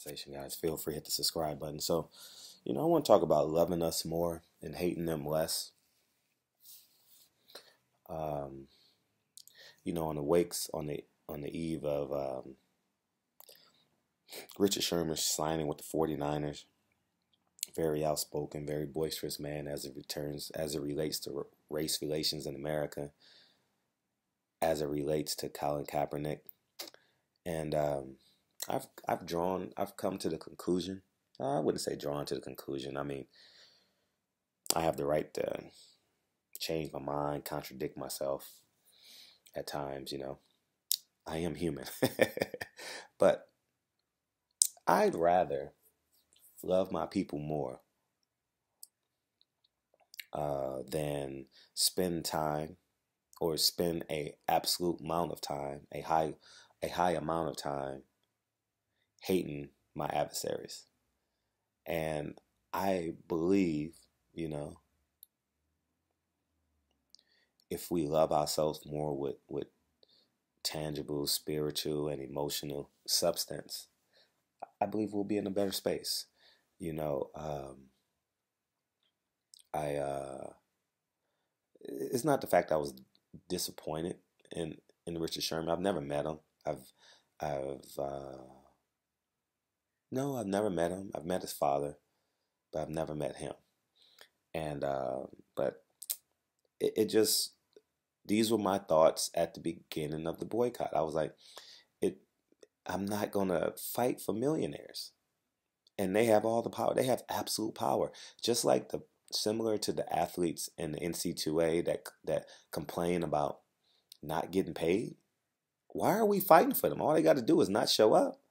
conversation, guys. Feel free to hit the subscribe button. So, I want to talk about loving us more and hating them less. Um, on the eve of Richard Sherman signing with the 49ers, very outspoken, very boisterous man as it relates to race relations in America, as it relates to Colin Kaepernick, and I've come to the conclusion. I wouldn't say drawn to the conclusion. I mean, I have the right to change my mind, contradict myself at times. I am human, but I'd rather love my people more than spend time or spend a absolute amount of time, a high amount of time hating my adversaries. And I believe, if we love ourselves more with tangible, spiritual, and emotional substance, I believe we'll be in a better space. It's not the fact I was disappointed in Richard Sherman. I've never met him. No, I've never met him. I've met his father, but I've never met him. And but it just, these were my thoughts at the beginning of the boycott. I was like, I'm not gonna fight for millionaires, and they have all the power. They have absolute power, just like similar to the athletes in the NC2A that complain about not getting paid. Why are we fighting for them? All they got to do is not show up,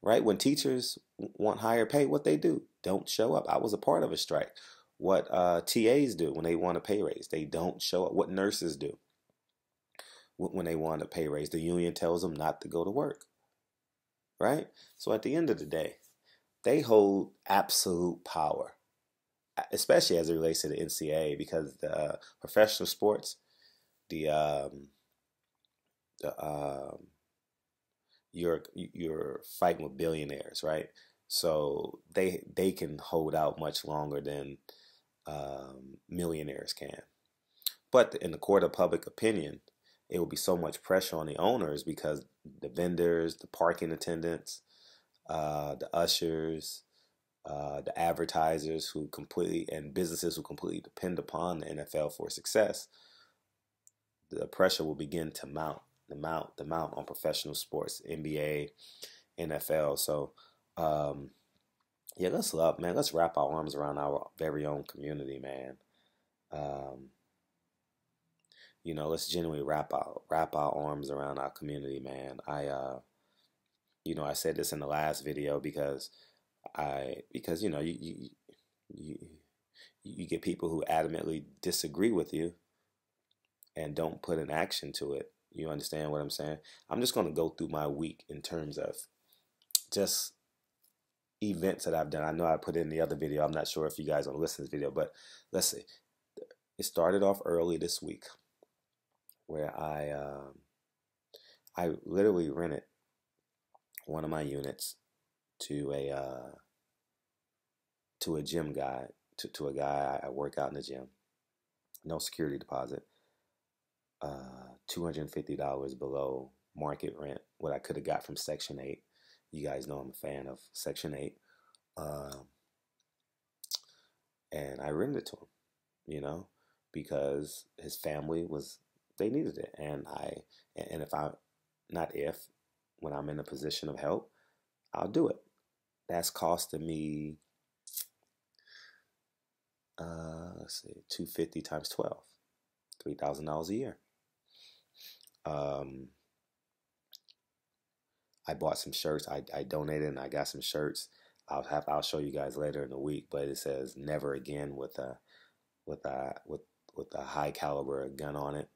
right? When teachers want higher pay, what they do? Don't show up. I was a part of a strike. What TAs do when they want a pay raise? They don't show up. What nurses do when they want a pay raise? The union tells them not to go to work, right? So at the end of the day, they hold absolute power, especially as it relates to the NCAA, because the professional sports, you're fighting with billionaires, right? So they can hold out much longer than millionaires can. But in the court of public opinion, it will be so much pressure on the owners, because the vendors, the parking attendants, the ushers, the advertisers and businesses who completely depend upon the NFL for success, the pressure will begin to mount on professional sports, NBA, NFL. So, yeah, let's love, man. Let's wrap our arms around our very own community, man. Let's genuinely wrap our arms around our community, man. I said this in the last video because you get people who adamantly disagree with you and don't put an action to it. You understand what I'm saying? I'm just going to go through my week in terms of just events that I've done. I know I put in the other video. I'm not sure if you guys want to listen to this video, but let's see. It started off early this week where I literally rented one of my units to a gym guy, to a guy I work out in the gym. No security deposit. $250 below market rent, what I could have got from Section 8. You guys know I'm a fan of Section 8. And I rented it to him, because his family they needed it. And when I'm in a position of help, I'll do it. That's costing me, let's see, $250 times 12, $3,000 a year. I bought some shirts. I donated and I got some shirts. I'll show you guys later in the week, but it says "Never Again" with a high caliber gun on it.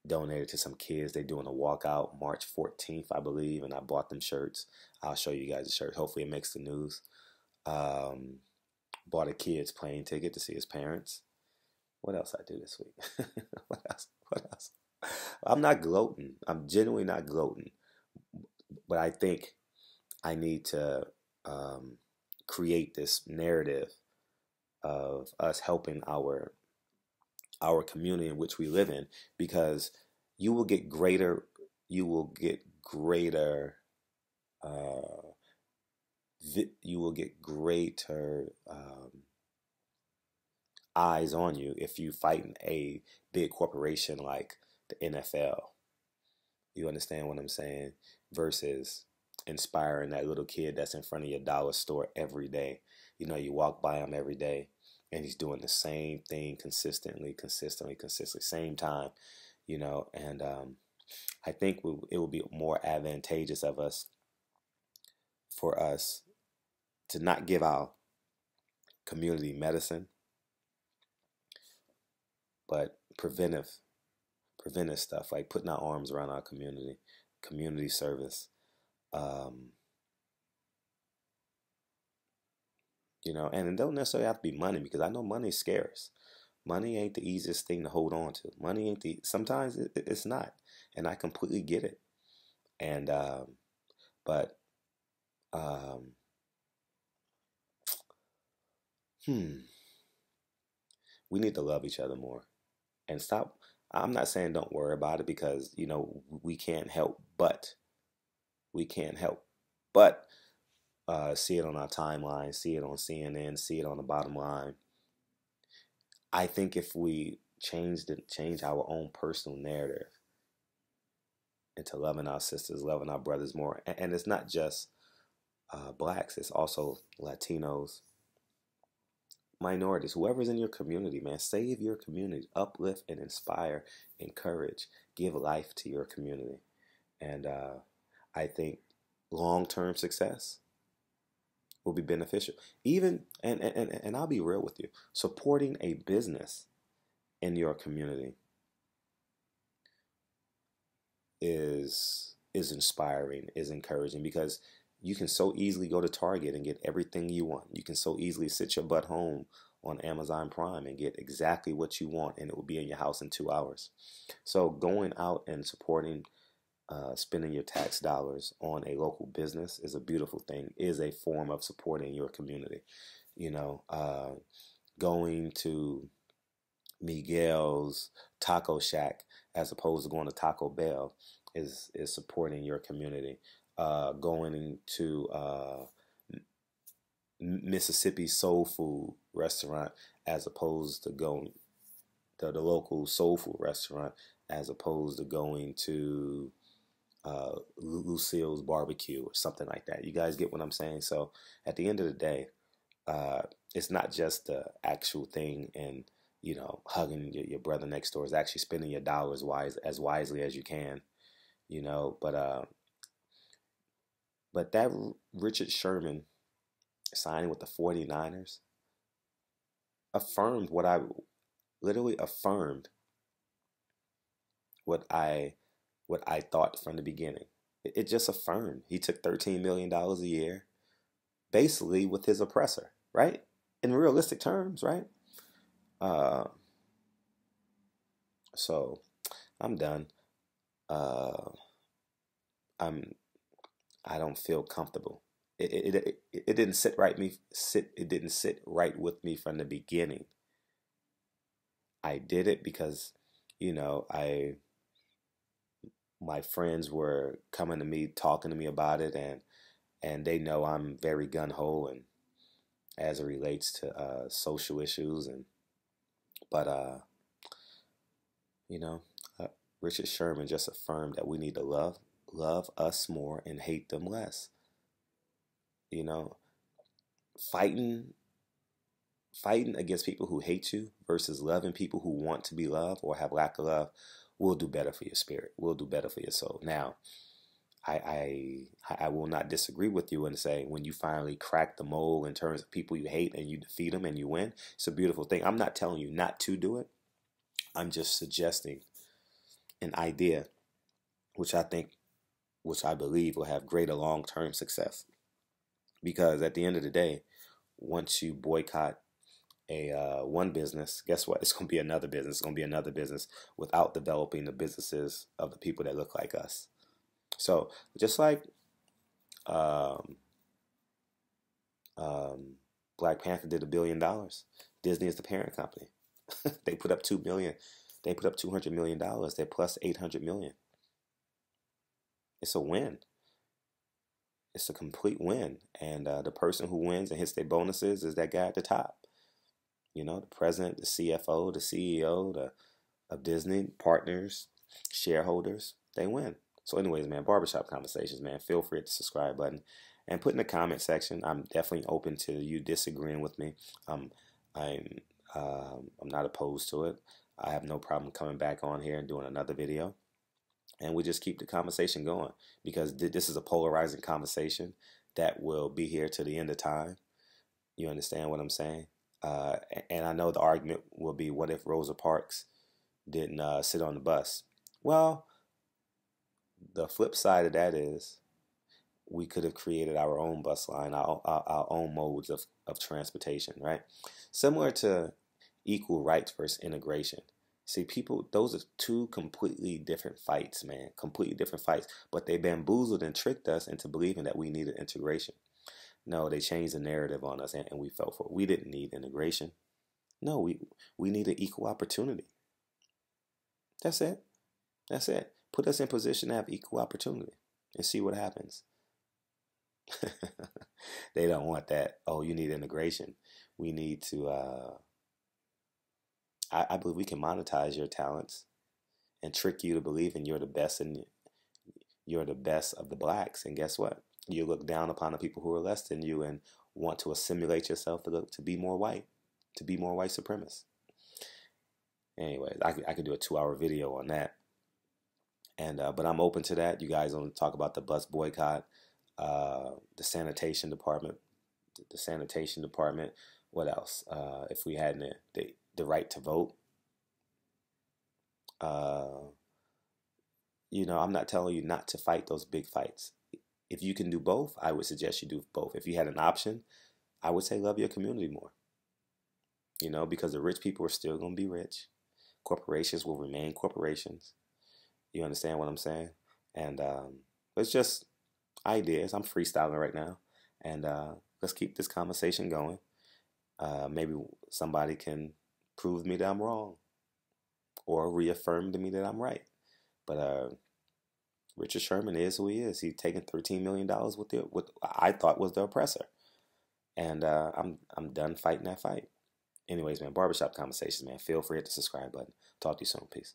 Donated to some kids. They're doing a walkout March 14th, I believe, and I bought them shirts. I'll show you guys the shirt. Hopefully it makes the news. Bought a kid's plane ticket to see his parents. What else I do this week? What else? I'm not gloating. I'm genuinely not gloating. But I think I need to um, create this narrative of us helping our community in which we live in, because you will get greater you will get greater uh, you will get greater eyes on you if you fight in a big corporation like the NFL. You understand what I'm saying? Versus inspiring that little kid that's in front of your dollar store every day. You know, you walk by him every day and he's doing the same thing consistently, same time, and I think it will be more advantageous of us for us to not give our community medicine, but preventive stuff like putting our arms around our community service. Um, and it don't necessarily have to be money, because I know money is scarce. Money ain't the easiest thing to hold on to. Money ain't sometimes it's not, and I completely get it. And but um, hmm, we need to love each other more and stop. I'm not saying don't worry about it, because we can't help but we can't help but see it on our timeline, see it on CNN, see it on the bottom line. I think if we change our own personal narrative into loving our sisters, loving our brothers more, and it's not just blacks, it's also Latinos, minorities, whoever's in your community, man, save your community, uplift and inspire, encourage, give life to your community. And I think long-term success will be beneficial. Even, and I'll be real with you, supporting a business in your community is inspiring, is encouraging, because you can so easily go to Target and get everything you want. You can so easily sit your butt home on Amazon Prime and get exactly what you want, and it will be in your house in 2 hours. So going out and supporting, spending your tax dollars on a local business is a beautiful thing, is a form of supporting your community. Going to Miguel's Taco Shack as opposed to going to Taco Bell is supporting your community. Going to Mississippi Soul Food Restaurant as opposed to going to the local soul food restaurant, as opposed to going to Lucille's Barbecue or something like that. You guys get what I'm saying? So at the end of the day, it's not just the actual thing and hugging your brother next door. Is actually spending your dollars as wisely as you can. But that Richard Sherman signing with the 49ers affirmed literally affirmed what I thought from the beginning. It just affirmed. He took $13 million a year, basically with his oppressor, right? In realistic terms, right? So I'm done. I don't feel comfortable. It didn't sit right it didn't sit right with me from the beginning. I did it because, my friends were coming to me, talking to me about it, and they know I'm very gun ho and as it relates to social issues, but you know, Richard Sherman just affirmed that we need to love us more and hate them less. You know, fighting against people who hate you versus loving people who want to be loved or have lack of love will do better for your spirit, will do better for your soul. Now, I will not disagree with you and say when you finally crack the mold in terms of people you hate and you defeat them and you win, it's a beautiful thing. I'm not telling you not to do it. I'm just suggesting an idea which I believe will have greater long-term success. Because at the end of the day, once you boycott one business, guess what? It's going to be another business. It's going to be another business without developing the businesses of the people that look like us. So just like Black Panther did $1 billion. Disney is the parent company. They put up 2 million. They put up $200 million. They're plus 800 million. It's a win. It's a complete win. And the person who wins and hits their bonuses is that guy at the top. You know, the president, the CFO, the CEO, of Disney, partners, shareholders, they win. So, anyways, man, Barbershop Conversations, man. Feel free to hit the subscribe button and put in the comment section. I'm definitely open to you disagreeing with me. I'm I'm not opposed to it. I have no problem coming back on here and doing another video. And we just keep the conversation going because this is a polarizing conversation that will be here to the end of time. You understand what I'm saying? And I know the argument will be, what if Rosa Parks didn't sit on the bus? Well, the flip side of that is we could have created our own bus line, our own modes of transportation, right? Similar to equal rights versus integration. See, people, those are two completely different fights, man. Completely different fights. But they bamboozled and tricked us into believing that we needed integration. No, they changed the narrative on us and we fell for it. We didn't need integration. No, we needed equal opportunity. That's it. That's it. Put us in position to have equal opportunity and see what happens. They don't want that. Oh, you need integration. We need to, I believe we can monetize your talents and trick you to believing you're the best and you're the best of the blacks. And guess what? You look down upon the people who are less than you and want to assimilate yourself to be more white, to be more white supremacist. Anyways, I could do a 2-hour video on that. And but I'm open to that. You guys want to talk about the bus boycott, the sanitation department, What else? If we had the right to vote, you know, I'm not telling you not to fight those big fights. If you can do both, I would suggest you do both. If you had an option, I would say love your community more. You know, because the rich people are still going to be rich. Corporations will remain corporations. You understand what I'm saying? And it's just ideas. I'm freestyling right now. And let's keep this conversation going. Maybe somebody can prove me that I'm wrong or reaffirm to me that I'm right. But Richard Sherman is who he is. He's taking $13 million with what I thought was the oppressor. And I'm done fighting that fight. Anyways, man, Barbershop Conversations, man. Feel free to hit the subscribe button. Talk to you soon. Peace.